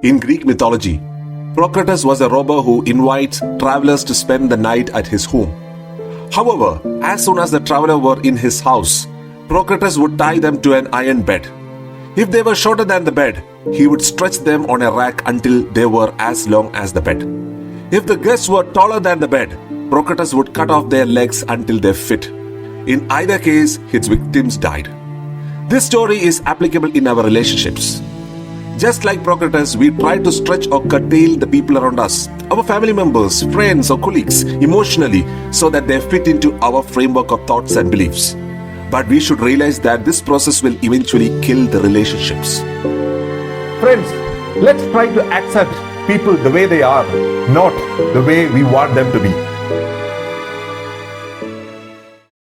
In Greek mythology, Procrustes was a robber who invites travelers to spend the night at his home. However, as soon as the traveler were in his house, Procrustes would tie them to an iron bed. If they were shorter than the bed, he would stretch them on a rack until they were as long as the bed. If the guests were taller than the bed, Procrustes would cut off their legs until they fit. In either case, his victims died. This story is applicable in our relationships. Just like Procrustes, we try to stretch or curtail the people around us, our family members, friends, or colleagues, emotionally, so that they fit into our framework of thoughts and beliefs. But we should realize that this process will eventually kill the relationships. Friends, let's try to accept people the way they are, not the way we want them to be.